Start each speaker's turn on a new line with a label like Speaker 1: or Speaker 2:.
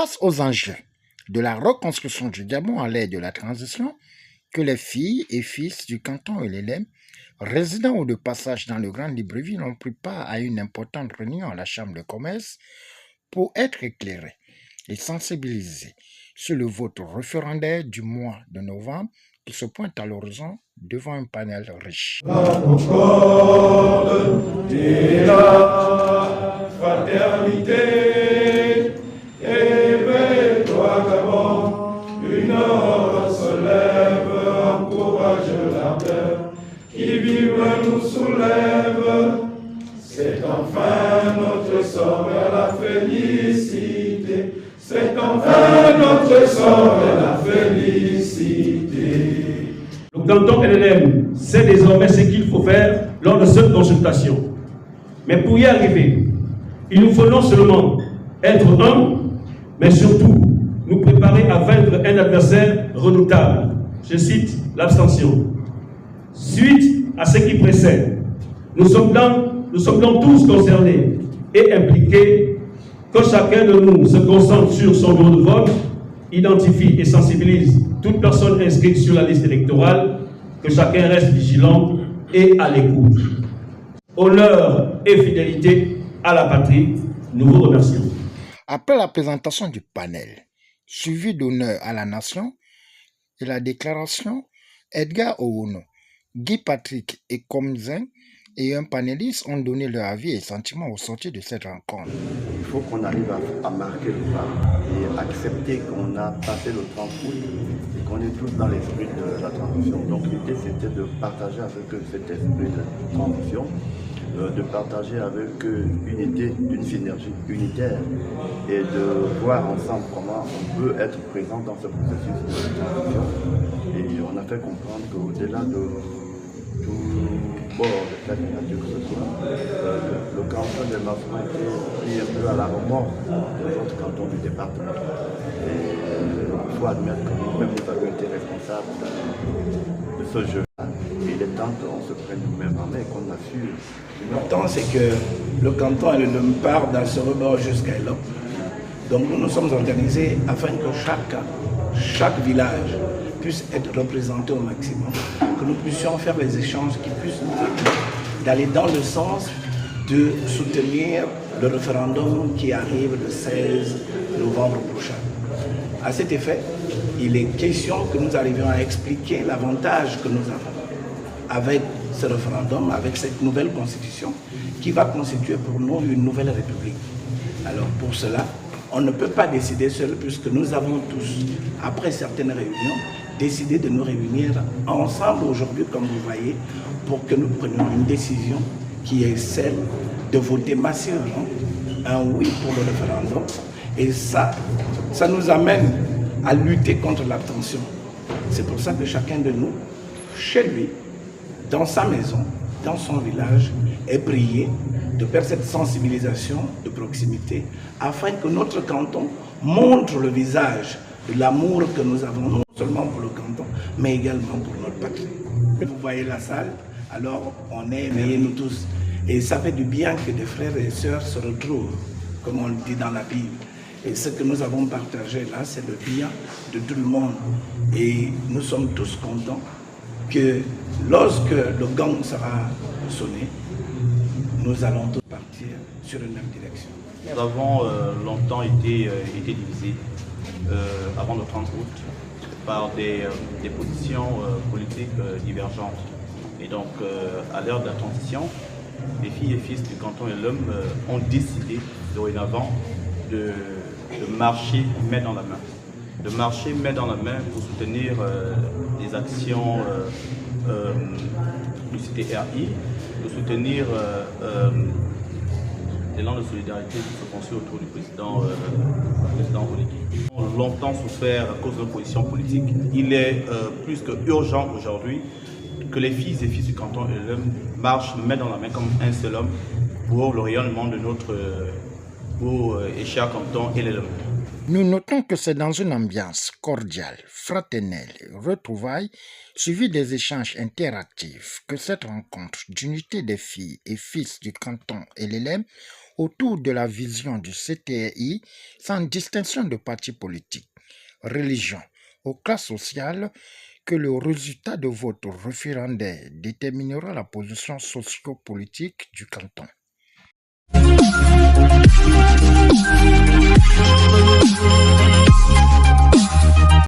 Speaker 1: face aux enjeux de la reconstruction du Gabon à l'aide de la transition, que les filles et fils du canton Elelem, résidant ou de passage dans le Grand Libreville, ont pris part à une importante réunion à la Chambre de commerce pour être éclairés et sensibilisés sur le vote référendaire du mois de novembre qui se pointe à l'horizon devant un panel riche.
Speaker 2: La concorde et la fraternité, éveille-toi Gabon, une heure se lève, encourage l'ardeur, qui vive nous soulève, c'est enfin notre sort vers la félicité, c'est enfin notre sort vers la félicité.
Speaker 3: Le canton LLM sait désormais ce qu'il faut faire lors de cette consultation. Mais pour y arriver, il nous faut non seulement être humbles, mais surtout nous préparer à vaincre un adversaire redoutable. Je cite l'abstention. Suite à ce qui précède, nous sommes donc tous concernés et impliqués, que chacun de nous se concentre sur son bureau de vote, identifie et sensibilise toute personne inscrite sur la liste électorale, que chacun reste vigilant et à l'écoute. Honneur et fidélité à la patrie, nous vous remercions.
Speaker 1: Après la présentation du panel, suivi d'honneur à la nation et la déclaration, Edgar Ouno, Guy Patrick et Komzen et un panéliste ont donné leur avis et sentiments au sortir de cette rencontre.
Speaker 4: Il faut qu'on arrive à marquer le pas et accepter qu'on a passé le 30 août et qu'on est tous dans l'esprit de la transition. Donc l'idée c'était de partager avec eux cet esprit de transition, de partager avec eux une idée d'une synergie unitaire et de voir ensemble comment on peut être présent dans ce processus de transition. Et on a fait comprendre qu'au-delà de tout bord de cette nature que ce soit, le canton de Mafouin était pris un peu à la remorque des autres cantons du département. Et il faut admettre que nous-mêmes nous avons été responsables de ce jeu-là. Et il est temps qu'on se prenne nous-mêmes en main et qu'on assure.
Speaker 5: L'important c'est que le canton elle ne part dans ce rebord jusqu'à là. Donc nous nous sommes organisés afin que chaque village puisse être représenté au maximum, que nous puissions faire les échanges qui puissent nous permettre d'aller dans le sens de soutenir le référendum qui arrive le 16 novembre prochain. À cet effet, il est question que nous arrivions à expliquer l'avantage que nous avons avec ce référendum, avec cette nouvelle constitution qui va constituer pour nous une nouvelle république. Alors pour cela, on ne peut pas décider seul puisque nous avons tous, après certaines réunions, décidé de nous réunir ensemble aujourd'hui, comme vous voyez, pour que nous prenions une décision qui est celle de voter massivement un oui pour le référendum. Et ça nous amène à lutter contre l'abstention. C'est pour ça que chacun de nous, chez lui, dans sa maison, dans son village, est prié de faire cette sensibilisation de proximité afin que notre canton montre le visage de l'amour que nous avons, non seulement pour le canton, mais également pour notre patrie. Vous voyez la salle, alors on est éveillés nous tous. Et ça fait du bien que des frères et sœurs se retrouvent, comme on le dit dans la Bible. Et ce que nous avons partagé là, c'est le bien de tout le monde. Et nous sommes tous contents que lorsque le gong sera sonné, nous allons tous partir sur une même direction.
Speaker 6: Nous avons longtemps été divisés avant le 30 août par des positions politiques divergentes. Et donc, à l'heure de la transition, les filles et fils du canton et l'homme ont décidé dorénavant de marcher main dans la main. De marcher main dans la main pour soutenir les actions du CTRI, de soutenir l'élan de solidarité qui se construit autour du président Oligui. Nous avons longtemps souffert à cause de nos positions politiques. Il est plus que urgent aujourd'hui que les filles et fils du canton et l'homme marchent main dans la main comme un seul homme pour le rayonnement de notre beau et cher canton et l'homme.
Speaker 1: Nous notons que c'est dans une ambiance cordiale, fraternelle, retrouvaille, suivie des échanges interactifs, que cette rencontre d'unité des filles et fils du canton et l'élève autour de la vision du CTI, sans distinction de parti politique, religion ou classe sociale, que le résultat de votre référendaire déterminera la position socio-politique du canton.